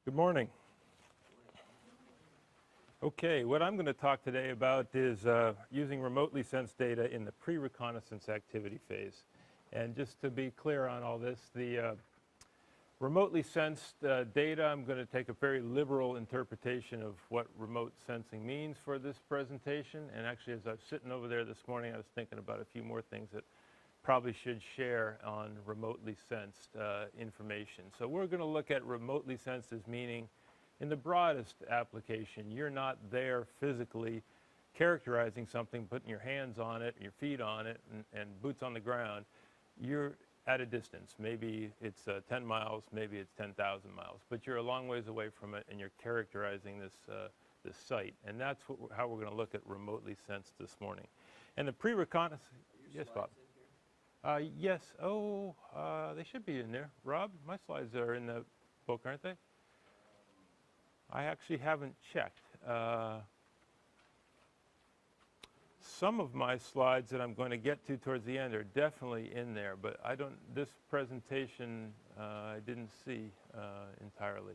Good morning. Okay, what I'm going to talk today about is using remotely sensed data in the pre-reconnaissance activity phase. And just to be clear on all this, the remotely sensed data, I'm going to take a very liberal interpretation of what remote sensing means for this presentation. And actually, as I was sitting over there this morning, I was thinking about a few more things that probably should share on remotely sensed information. So we're going to look at remotely sensed as meaning, in the broadest application, you're not there physically characterizing something, putting your hands on it, your feet on it, and boots on the ground. You're at a distance. Maybe it's 10 miles, maybe it's 10,000 miles, but you're a long ways away from it, and you're characterizing this site. And that's how we're going to look at remotely sensed this morning. And the pre-reconnaissance, yes, Bob. Yes. Oh, they should be in there. Rob, my slides are in the book, aren't they? I actually haven't checked. Some of my slides that I'm going to get to towards the end are definitely in there, but I don't. This presentation I didn't see entirely.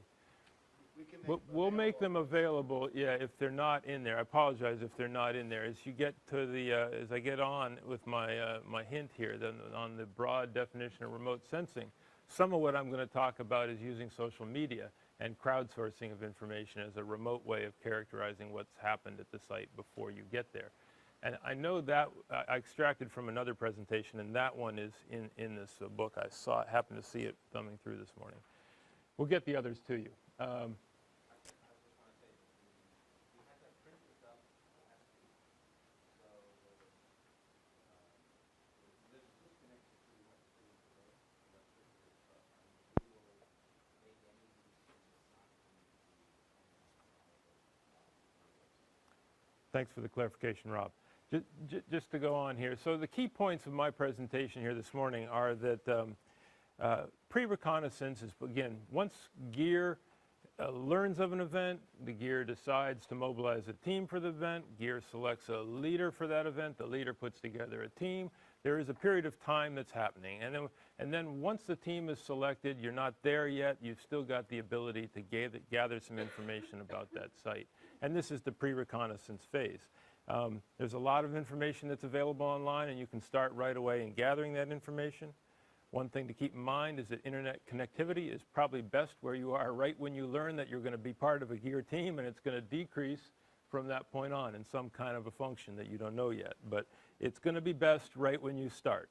We'll make them available, yeah, if they're not in there. I apologize if they're not in there. As you get to the, as I get on with my, my hint here, then on the broad definition of remote sensing, some of what I'm going to talk about is using social media and crowdsourcing of information as a remote way of characterizing what's happened at the site before you get there. And I know that I extracted from another presentation, and that one is in this book. I happened to see it thumbing through this morning. We'll get the others to you. Thanks for the clarification, Rob. Just to go on here, so the key points of my presentation here this morning are that pre-reconnaissance is, again, once GEER learns of an event, the GEER decides to mobilize a team for the event, GEER selects a leader for that event, the leader puts together a team. There is a period of time that's happening. And then once the team is selected, you're not there yet, you've still got the ability to gather some information about that site. And this is the pre-reconnaissance phase. There's a lot of information that's available online, and you can start right away in gathering that information. One thing to keep in mind is that internet connectivity is probably best where you are right when you learn that you're going to be part of a GEER team, and it's going to decrease from that point on in some kind of a function that you don't know yet. But it's going to be best right when you start.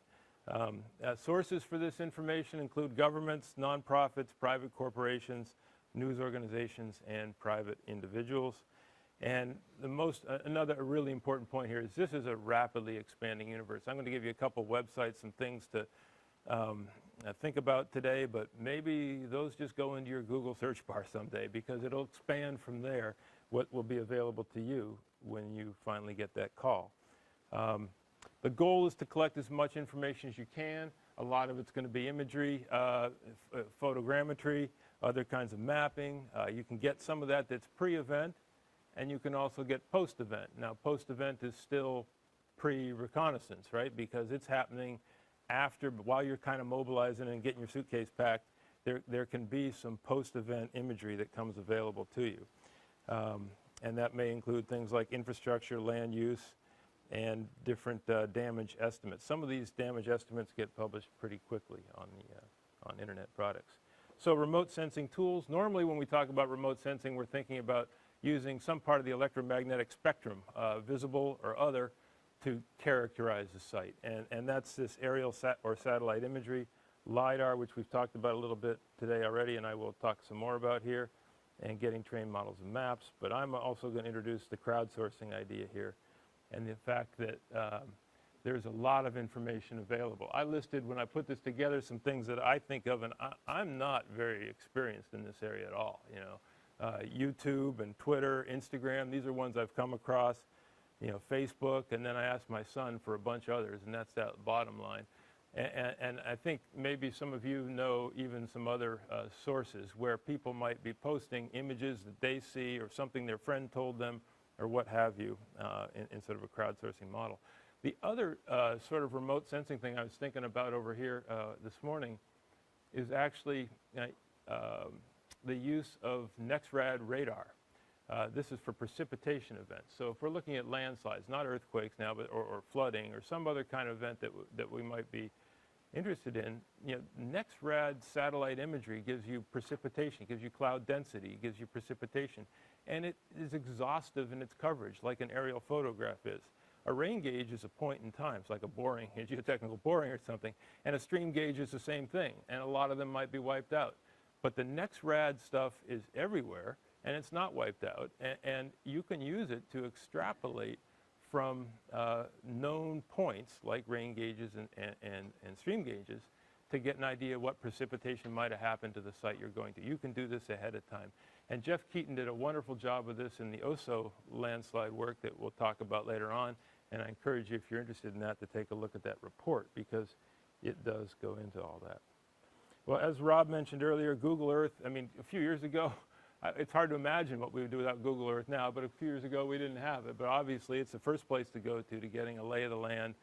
Sources for this information include governments, nonprofits, private corporations, news organizations, and private individuals. And another really important point here is this is a rapidly expanding universe. I'm going to give you a couple websites, some things to think about today, but maybe those just go into your Google search bar someday, because it'll expand from there what will be available to you when you finally get that call. The goal is to collect as much information as you can. A lot of it's going to be imagery, photogrammetry, other kinds of mapping. You can get some of that that's pre-event, and you can also get post-event. Now, post-event is still pre-reconnaissance, right? Because it's happening after, while you're kind of mobilizing and getting your suitcase packed, there can be some post-event imagery that comes available to you. And that may include things like infrastructure, land use, and different damage estimates. Some of these damage estimates get published pretty quickly on internet products. So remote sensing tools, normally when we talk about remote sensing, we're thinking about using some part of the electromagnetic spectrum, visible or other, to characterize the site. And that's this aerial or satellite imagery, LiDAR, which we've talked about a little bit today already, and I will talk some more about here, and getting trained models and maps. But I'm also going to introduce the crowdsourcing idea here, and the fact that there's a lot of information available. I listed, when I put this together, some things that I think of, and I'm not very experienced in this area at all. You know, YouTube and Twitter, Instagram, these are ones I've come across. You know, Facebook, and then I asked my son for a bunch of others, and that's that bottom line. And I think maybe some of you know even some other sources where people might be posting images that they see or something their friend told them or what have you in sort of a crowdsourcing model. The other sort of remote sensing thing I was thinking about over here this morning is actually the use of NexRad radar. This is for precipitation events. So if we're looking at landslides, not earthquakes now, but or flooding or some other kind of event that we might be interested in, NexRad satellite imagery gives you precipitation, gives you cloud density, gives you precipitation, and it is exhaustive in its coverage, like an aerial photograph is. A rain gauge is a point in time. It's like a boring, a geotechnical boring or something, and a stream gauge is the same thing, and a lot of them might be wiped out. But the NexRad stuff is everywhere, and it's not wiped out, and you can use it to extrapolate from known points like rain gauges and stream gauges to get an idea what precipitation might have happened to the site you're going to. You can do this ahead of time. And Jeff Keaton did a wonderful job of this in the Oso landslide work that we'll talk about later on, and I encourage you, if you're interested in that, to take a look at that report because it does go into all that. Well, as Rob mentioned earlier, Google Earth, I mean, a few years ago, it's hard to imagine what we would do without Google Earth now, but a few years ago we didn't have it. But obviously it's the first place to go to getting a lay of the land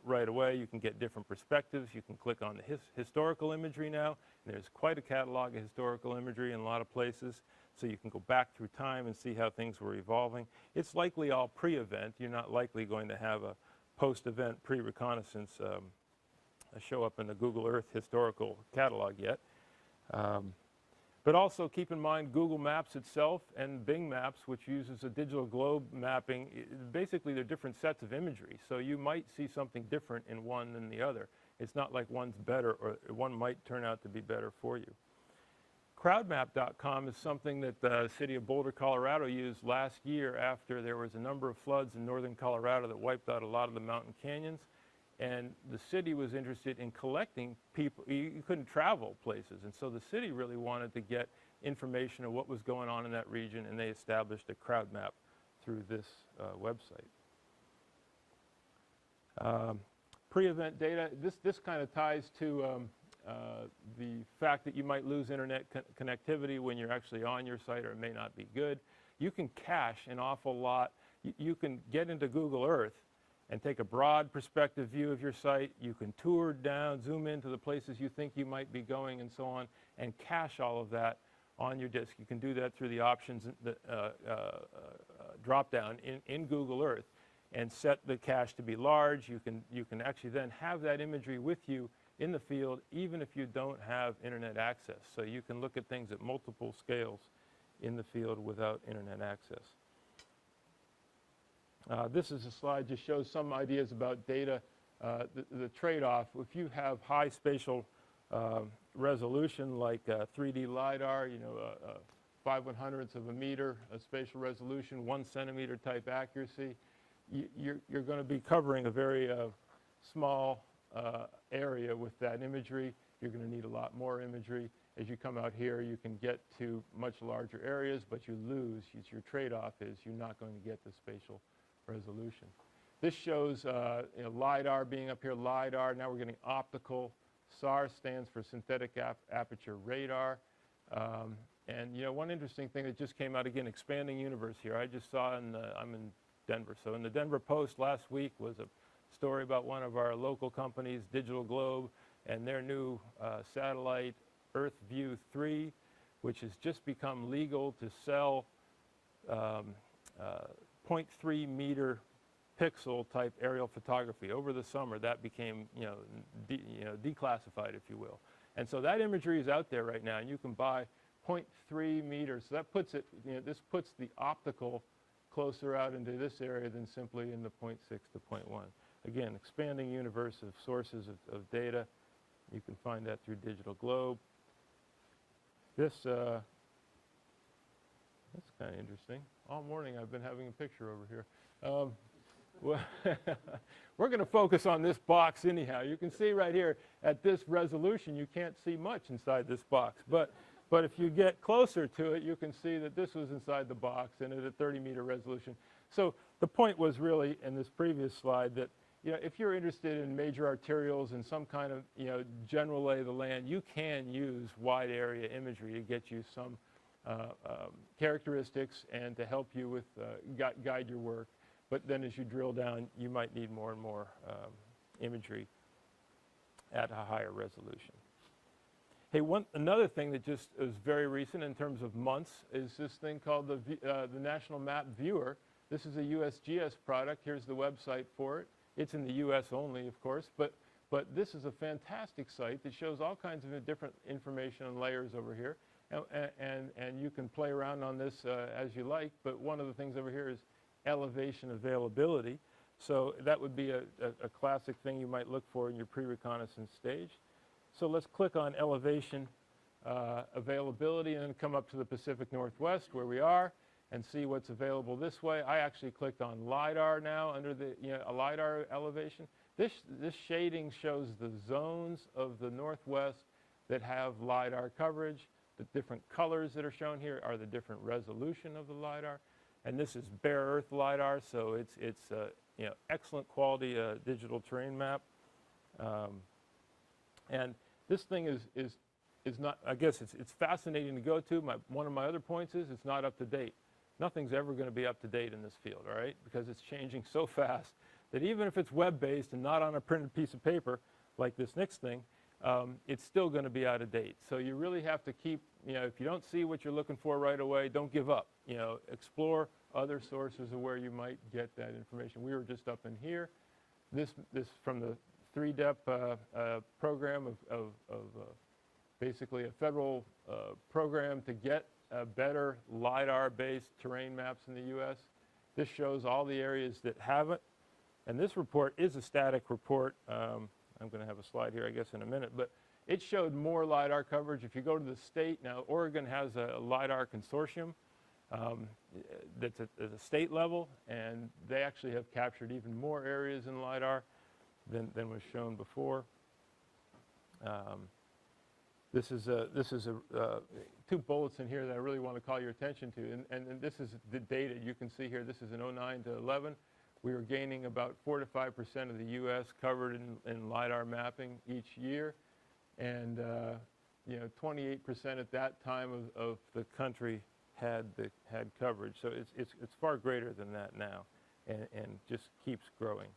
right away. You can get different perspectives. You can click on the historical imagery now. And there's quite a catalog of historical imagery in a lot of places. So you can go back through time and see how things were evolving. It's likely all pre-event. You're not likely going to have a post-event pre-reconnaissance show up in the Google Earth historical catalog yet. But also keep in mind Google Maps itself and Bing Maps, which uses a digital globe mapping. Basically, they're different sets of imagery. So you might see something different in one than the other. It's not like one's better, or one might turn out to be better for you. Crowdmap.com is something that the city of Boulder, Colorado used last year after there was a number of floods in northern Colorado that wiped out a lot of the mountain canyons. And the city was interested in collecting people. You couldn't travel places, and so the city really wanted to get information of what was going on in that region, and they established a crowd map through this website. Pre-event data, this kind of ties to the fact that you might lose internet connectivity when you're actually on your site, or it may not be good. You can cache an awful lot. You can get into Google Earth and take a broad perspective view of your site. You can tour down, zoom into the places you think you might be going and so on, and cache all of that on your disk. You can do that through the options drop down in Google Earth and set the cache to be large. You can actually then have that imagery with you in the field even if you don't have internet access. So you can look at things at multiple scales in the field without internet access. This is a slide just shows some ideas about data, the trade-off. If you have high spatial resolution like 3D LiDAR, 5/100ths of a meter of spatial resolution, 1 centimeter type accuracy, you're going to be covering a very small area with that imagery. You're going to need a lot more imagery. As you come out here, you can get to much larger areas, but you lose. Your trade-off is you're not going to get the spatial resolution. This shows LiDAR being up here, LiDAR. Now we're getting optical. SAR stands for synthetic aperture radar. And one interesting thing that just came out, again, expanding universe here. I just saw I'm in Denver. So in the Denver Post last week was a story about one of our local companies, Digital Globe, and their new satellite EarthView 3, which has just become legal to sell 0.3 meter pixel type aerial photography. Over the summer, that became declassified, if you will. And so that imagery is out there right now, and you can buy 0.3 meters. So that puts it, this puts the optical closer out into this area than simply in the 0.6 to 0.1. Again, expanding universe of sources of data. You can find that through Digital Globe. This, that's kind of interesting. All morning I've been having a picture over here. We're going to focus on this box anyhow. You can see right here at this resolution, you can't see much inside this box. But if you get closer to it, you can see that this was inside the box and at a 30-meter resolution. So the point was really in this previous slide that if you're interested in major arterials and some kind of general lay of the land, you can use wide area imagery to get you some characteristics and to help you with guide your work. But then as you drill down, you might need more and more imagery at a higher resolution. Hey, another thing that just is very recent in terms of months is this thing called the National Map Viewer. This is a USGS product. Here's the website for it. It's in the US only, of course, but this is a fantastic site that shows all kinds of different information and layers over here. And you can play around on this as you like, but one of the things over here is elevation availability. So that would be a classic thing you might look for in your pre-reconnaissance stage. So let's click on elevation availability and then come up to the Pacific Northwest where we are and see what's available this way. I actually clicked on LiDAR now under the a LiDAR elevation. This shading shows the zones of the Northwest that have LiDAR coverage. The different colors that are shown here are the different resolution of the LiDAR. And this is bare earth LiDAR, so it's excellent quality digital terrain map. And this thing is not, I guess it's fascinating to go to. One of my other points is it's not up to date. Nothing's ever going to be up to date in this field, all right? Because it's changing so fast that even if it's web-based and not on a printed piece of paper like this next thing, it's still going to be out of date. So you really have to keep, if you don't see what you're looking for right away, don't give up. Explore other sources of where you might get that information. We were just up in here. This from the 3DEP program of basically a federal program to get better LiDAR-based terrain maps in the U.S. This shows all the areas that have it. And this report is a static report. I'm going to have a slide here, I guess, in a minute. But it showed more LiDAR coverage. If you go to the state, now Oregon has a LiDAR consortium that's at the state level, and they actually have captured even more areas in LiDAR than was shown before. This is two bullets in here that I really want to call your attention to, and this is the data you can see here. This is in 09 to 11. We were gaining about 4 to 5% of the U.S. covered in LiDAR mapping each year, and 28% at that time of the country had coverage. So it's far greater than that now, and just keeps growing.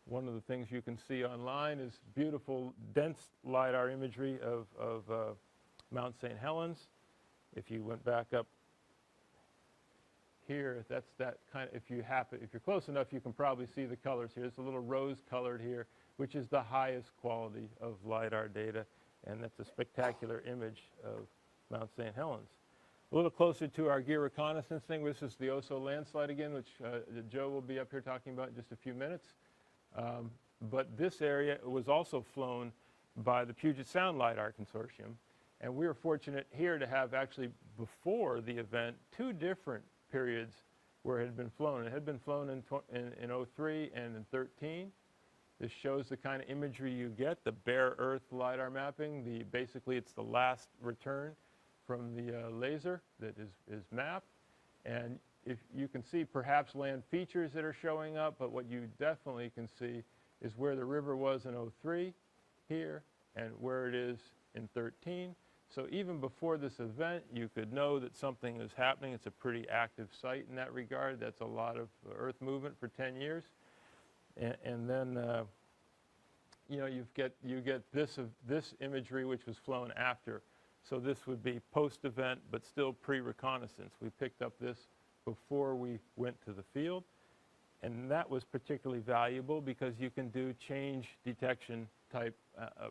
One of the things you can see online is beautiful, dense LiDAR imagery of Mount St. Helens. If you went back up here, that's that kind of, if you're close enough, you can probably see the colors here. It's a little rose-colored here, which is the highest quality of LiDAR data, and that's a spectacular image of Mount St. Helens. A little closer to our GEER reconnaissance thing, this is the Oso landslide again, which Joe will be up here talking about in just a few minutes. But this area was also flown by the Puget Sound LiDAR Consortium, and we were fortunate here to have actually, before the event, 2 different periods where it had been flown. It had been flown in 03 and in 13. This shows the kind of imagery you get, the bare earth LiDAR mapping. Basically, it's the last return from the laser that is mapped. And if you can see perhaps land features that are showing up, but what you definitely can see is where the river was in 03 here and where it is in 13. So even before this event, you could know that something is happening. It's a pretty active site in that regard. That's a lot of earth movement for 10 years. And then you get this imagery, which was flown after. So this would be post-event, but still pre-reconnaissance. We picked up this before we went to the field. And that was particularly valuable because you can do change detection type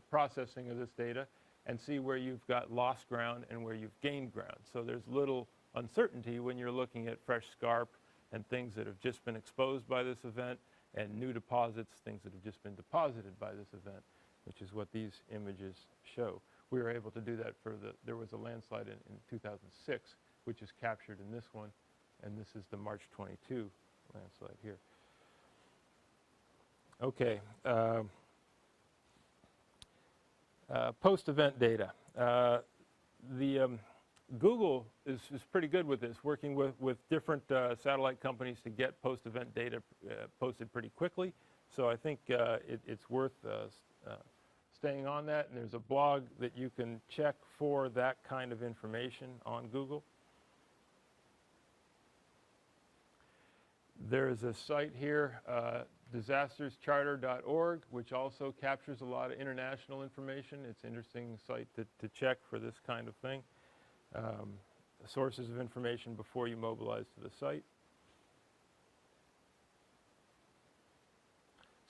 processing of this data and see where you've got lost ground and where you've gained ground. So there's little uncertainty when you're looking at fresh scarp and things that have just been exposed by this event, and new deposits, things that have just been deposited by this event, which is what these images show. We were able to do that there was a landslide in 2006, which is captured in this one, and this is the March 22 landslide here. Okay. Post-event data. Google is pretty good with this, working with different satellite companies to get post-event data posted pretty quickly. So I think it's worth staying on that. And there's a blog that you can check for that kind of information on Google. There's a site here disasterscharter.org, which also captures a lot of international information. It's an interesting site to check for this kind of thing. Sources of information before you mobilize to the site.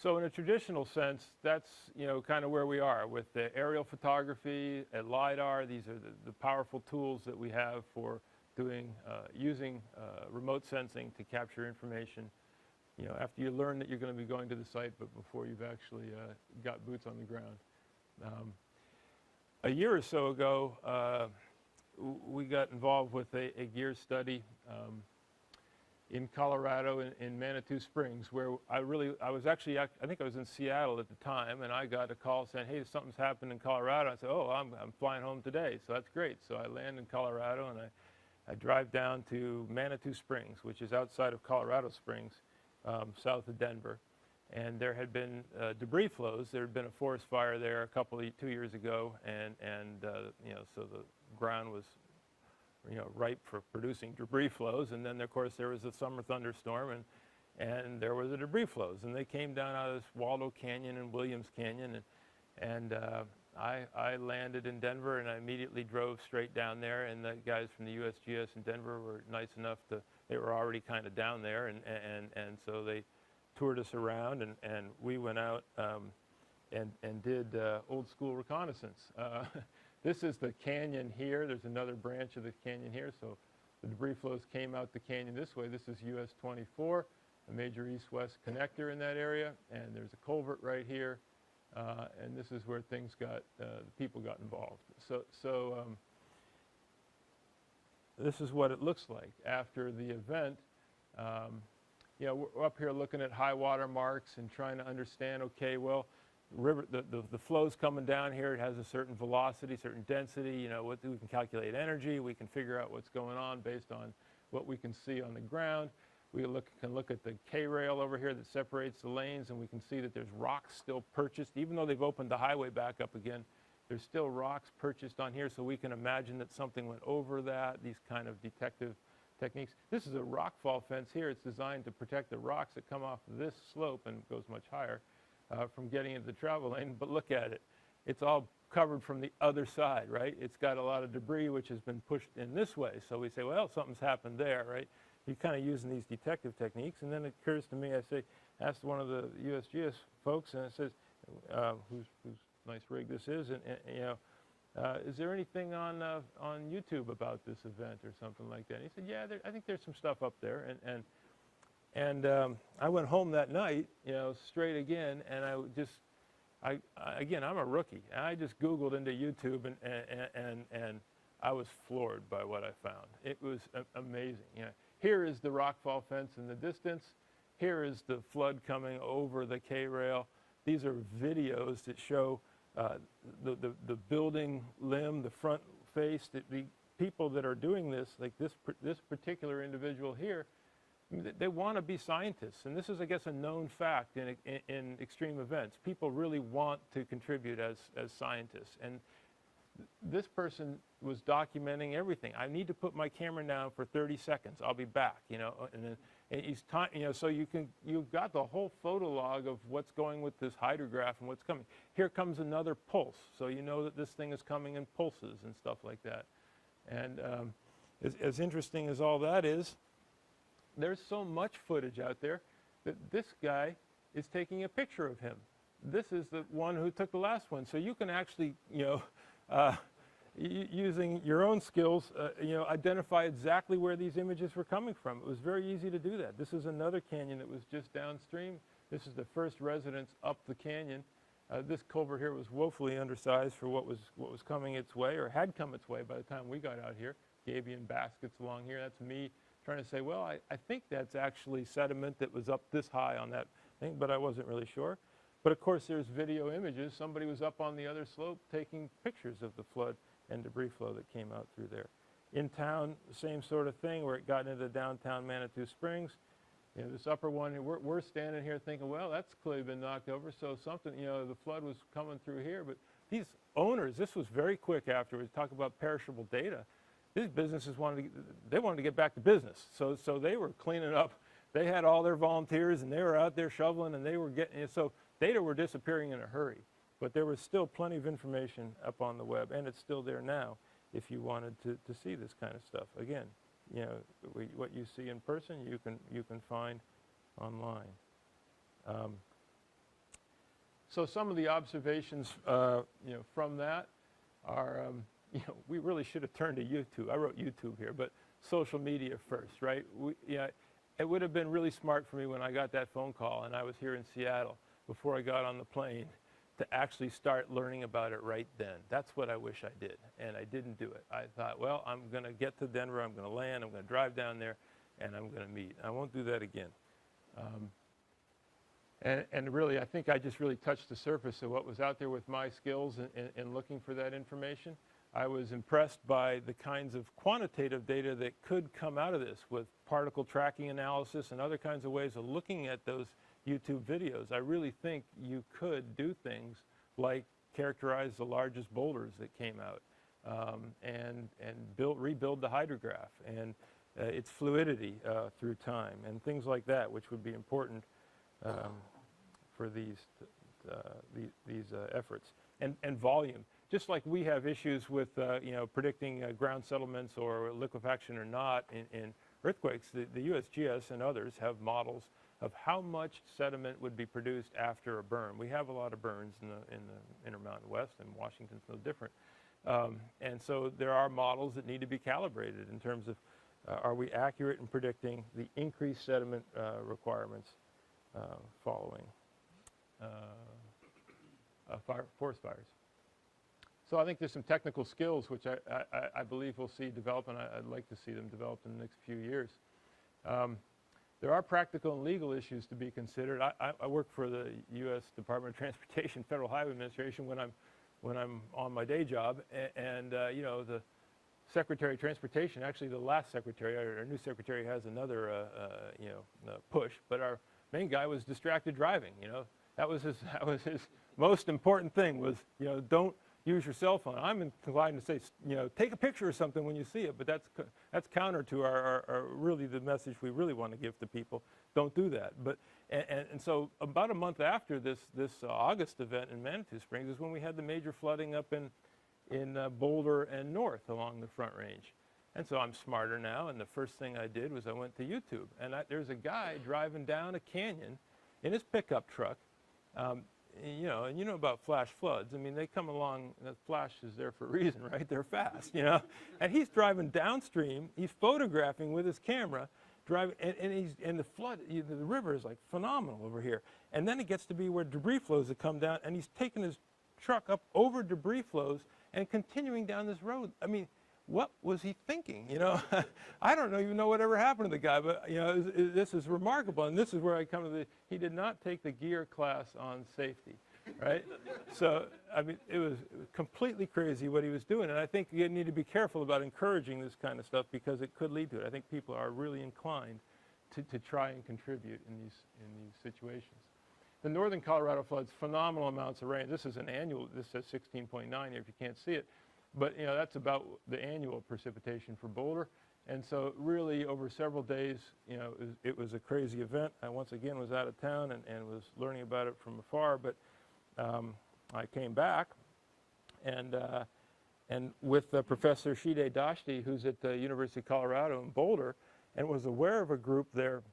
So in a traditional sense, that's, you know, kind of where we are with the aerial photography and LiDAR. These are the powerful tools that we have for doing, using remote sensing to capture information, you know, after you learn that you're going to be going to the site, but before you've actually got boots on the ground. A year or so ago, we got involved with a GEER study in Colorado, in Manitou Springs, where I was actually, I think I was in Seattle at the time, and I got a call saying, hey, something's happened in Colorado. I said, oh, I'm flying home today, so that's great. So I land in Colorado, and I drive down to Manitou Springs, which is outside of Colorado Springs, south of Denver. And there had been debris flows. There had been a forest fire there 2 years ago, and you know, so the ground was, you know, ripe for producing debris flows. And then, of course, there was a summer thunderstorm, and there was a debris flows. And they came down out of this Waldo Canyon and Williams Canyon. And I landed in Denver, and I immediately drove straight down there. And the guys from the USGS in Denver were nice enough to, they were already kind of down there. And so they toured us around, and we went out and did old school reconnaissance. This is the canyon here. There's another branch of the canyon here. So the debris flows came out the canyon this way. This is US 24, a major east-west connector in that area. And there's a culvert right here. And this is where things got, the people got involved. So this is what it looks like after the event. You know, we're up here looking at high water marks and trying to understand, okay, well, the flow's coming down here. It has a certain velocity, certain density. You know, we can calculate energy. We can figure out what's going on based on what we can see on the ground. We can look at the K-rail over here that separates the lanes, and we can see that there's rocks still purchased. Even though they've opened the highway back up again, there's still rocks purchased on here, so we can imagine that something went over that, these kind of detective techniques. This is a rockfall fence here. It's designed to protect the rocks that come off this slope and goes much higher from getting into the travel lane. But look at it. It's all covered from the other side, right? It's got a lot of debris which has been pushed in this way. So we say, well, something's happened there, right? You're kind of using these detective techniques. And then it occurs to me, asked one of the USGS folks, and it says, whose nice rig this is, and you know, is there anything on YouTube about this event or something like that? And he said, yeah, I think there's some stuff up there. And I went home that night, you know, straight again, and again, I'm a rookie. I just Googled into YouTube, and I was floored by what I found. It was amazing. You know, here is the rockfall fence in the distance. Here is the flood coming over the K-rail. These are videos that show the building limb, the front face. The people that are doing this, like this particular individual here, they want to be scientists, and this is, I guess, a known fact in extreme events. People really want to contribute as scientists, and this person was documenting everything. I need to put my camera down for 30 seconds. I'll be back, you know, and then he's you know, so you've got the whole photo log of what's going with this hydrograph and what's coming. Here comes another pulse, so you know that this thing is coming in pulses and stuff like that. And as interesting as all that is, there's so much footage out there that this guy is taking a picture of him. This is the one who took the last one. So you can actually, you know, using your own skills, you know, identify exactly where these images were coming from. It was very easy to do that. This is another canyon that was just downstream. This is the first residence up the canyon. This culvert here was woefully undersized for what was coming its way, or had come its way by the time we got out here. Gabion baskets along here. That's me trying to say, well, I think that's actually sediment that was up this high on that thing, but I wasn't really sure. But of course, there's video images. Somebody was up on the other slope taking pictures of the flood and debris flow that came out through there. In town, same sort of thing, where it got into downtown Manitou Springs. You know, this upper one, we're standing here thinking, well, that's clearly been knocked over, so something, you know, the flood was coming through here. But these owners, this was very quick afterwards, talk about perishable data. These businesses wanted to get back to business. So they were cleaning up They had all their volunteers, and they were out there shoveling, and they were getting, so data were disappearing in a hurry. But there was still plenty of information up on the web, and it's still there now if you wanted to see this kind of stuff. Again, you know, what you see in person, you can find online. So some of the observations, you know, from that are, you know, we really should have turned to YouTube. I wrote YouTube here, but social media first, right? Yeah, it would have been really smart for me when I got that phone call and I was here in Seattle before I got on the plane to actually start learning about it right then. That's what I wish I did, and I didn't do it. I thought, well, I'm going to get to Denver, I'm going to land, I'm going to drive down there, and I'm going to meet. I won't do that again. And really, I think I just really touched the surface of what was out there with my skills in looking for that information. I was impressed by the kinds of quantitative data that could come out of this with particle tracking analysis and other kinds of ways of looking at those YouTube videos. I really think you could do things like characterize the largest boulders that came out and rebuild the hydrograph and its fluidity through time and things like that, which would be important for these efforts. And volume. Just like we have issues with you know, predicting ground settlements or liquefaction or not in earthquakes, the USGS and others have models of how much sediment would be produced after a burn. We have a lot of burns in the Intermountain West, and Washington's no different. And so there are models that need to be calibrated in terms of are we accurate in predicting the increased sediment requirements following forest fires. So I think there's some technical skills which I believe we'll see develop, and I'd like to see them develop in the next few years. There are practical and legal issues to be considered. I work for the U.S. Department of Transportation, Federal Highway Administration when I'm on my day job, and you know, the Secretary of Transportation, actually the last secretary, our new secretary has another you know, push, but our main guy was distracted driving. You know, that was his most important thing was, you know, don't use your cell phone. I'm inclined to say, you know, take a picture or something when you see it, but that's counter to our really the message we really want to give to people. Don't do that. But and so about a month after this August event in Manitou Springs is when we had the major flooding up in Boulder and north along the Front Range. And so I'm smarter now, and the first thing I did was I went to YouTube, and there's a guy driving down a canyon in his pickup truck. You know, and you know about flash floods. I mean, they come along, the flash is there for a reason, right? They're fast, you know. And he's driving downstream, he's photographing with his camera, driving, and the flood, the river is like phenomenal over here. And then it gets to be where debris flows have come down, and he's taking his truck up over debris flows and continuing down this road. I mean, what was he thinking, you know? I don't even know whatever happened to the guy, but, you know, this is remarkable, and this is where I come to he did not take the GEER class on safety, right? So, I mean, it was completely crazy what he was doing, and I think you need to be careful about encouraging this kind of stuff because it could lead to it. I think people are really inclined to try and contribute in these situations. The northern Colorado floods, phenomenal amounts of rain. This is an annual, this says 16.9 here if you can't see it. But, you know, that's about the annual precipitation for Boulder. And so really over several days, you know, it was a crazy event. I once again was out of town and was learning about it from afar. But I came back and with Professor Shide Dashti, who's at the University of Colorado in Boulder, and was aware of a group there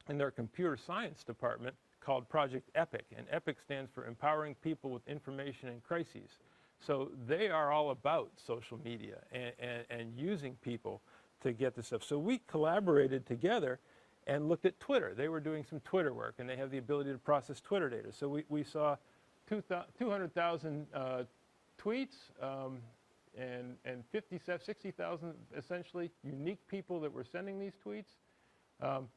in their computer science department called Project EPIC. And EPIC stands for Empowering People with Information in Crises. So they are all about social media and using people to get this stuff. So we collaborated together and looked at Twitter. They were doing some Twitter work, and they have the ability to process Twitter data. So we saw 200,000 tweets and 60,000 essentially unique people that were sending these tweets.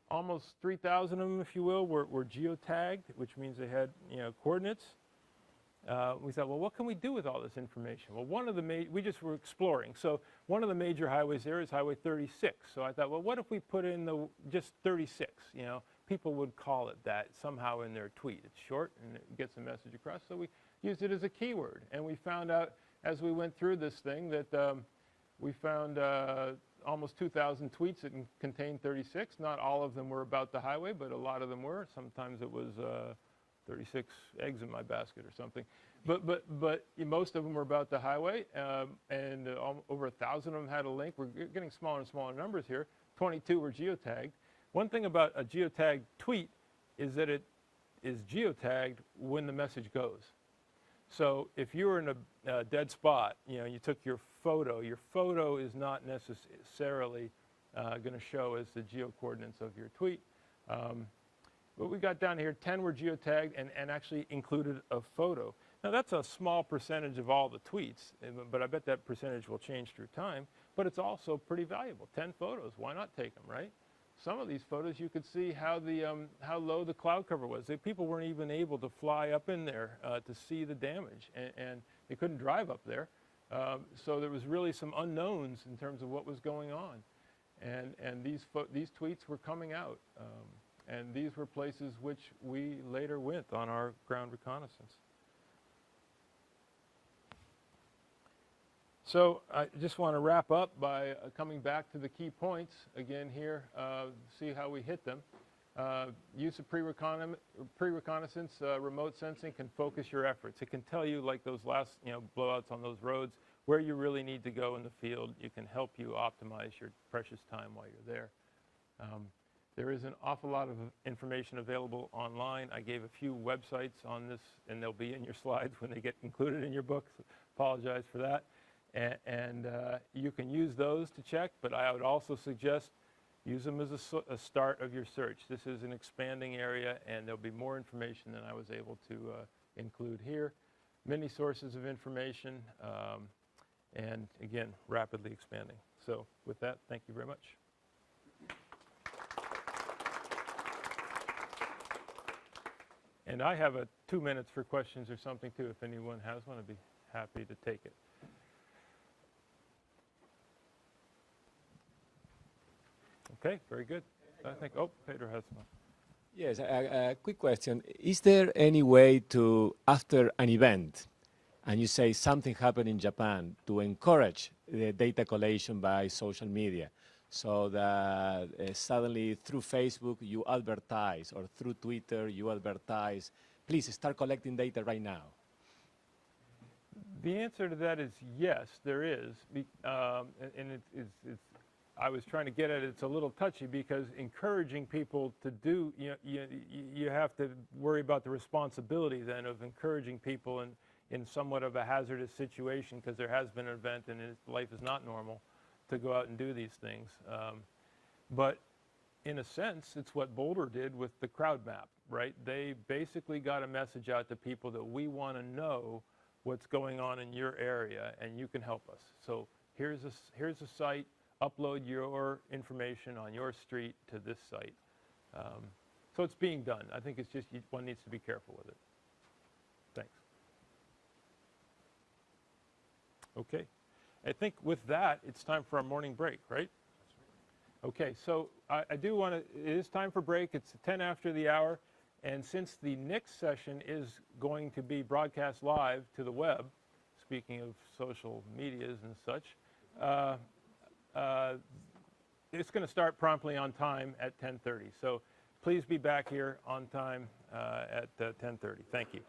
Almost 3,000 of them, if you will, were geotagged, which means they had, you know, coordinates. We thought, well, what can we do with all this information? Well, we just were exploring. So one of the major highways there is Highway 36. So I thought, well, what if we put in just 36? You know, people would call it that somehow in their tweet. It's short and it gets the message across. So we used it as a keyword. And we found out as we went through this thing that We found almost 2,000 tweets that contained 36. Not all of them were about the highway, but a lot of them were. Sometimes it was 36 eggs in my basket or something. But most of them were about the highway, and over 1,000 of them had a link. We're getting smaller and smaller numbers here. 22 were geotagged. One thing about a geotagged tweet is that it is geotagged when the message goes. So if you were in a dead spot, you took your photo is not necessarily going to show as the geo coordinates of your tweet. But we got down here, 10 were geotagged and actually included a photo. Now that's a small percentage of all the tweets, but I bet that percentage will change through time. But it's also pretty valuable. 10 photos, why not take them, right? Some of these photos you could see how low the cloud cover was. People weren't even able to fly up in there to see the damage, and they couldn't drive up there. So there was really some unknowns in terms of what was going on. And these tweets were coming out. And these were places which we later went on our ground reconnaissance. So I just want to wrap up by coming back to the key points again here, see how we hit them. Use of pre-reconnaissance, remote sensing can focus your efforts. It can tell you, like those last blowouts on those roads, where you really need to go in the field. It can help you optimize your precious time while you're there. There is an awful lot of information available online. I gave a few websites on this, and they'll be in your slides when they get included in your book. So apologize for that. And you can use those to check, but I would also suggest use them as a start of your search. This is an expanding area, and there'll be more information than I was able to include here. Many sources of information, and again, rapidly expanding. So with that, thank you very much. And I have 2 minutes for questions or something too. If anyone has one, I'd be happy to take it. Okay, very good. I think, Pedro has one. Yes, a quick question. Is there any way to, after an event, and you say something happened in Japan, to encourage the data collation by social media, so that suddenly through Facebook you advertise, or through Twitter you advertise, please start collecting data right now? The answer to that is yes, there is. And I was trying to get at it, it's a little touchy because encouraging people to do, you have to worry about the responsibility then of encouraging people in somewhat of a hazardous situation because there has been an event and life is not normal to go out and do these things. But in a sense, it's what Boulder did with the crowd map, right? They basically got a message out to people that we want to know what's going on in your area and you can help us. So here's a site. Upload your information on your street to this site. So it's being done. I think it's just one needs to be careful with it. Thanks. Okay. I think with that, it's time for our morning break, right? Okay, so I do want to, it is time for break. It's 10 after the hour. And since the next session is going to be broadcast live to the web, speaking of social medias and such, it's going to start promptly on time at 10:30. So please be back here on time at 10:30. Thank you.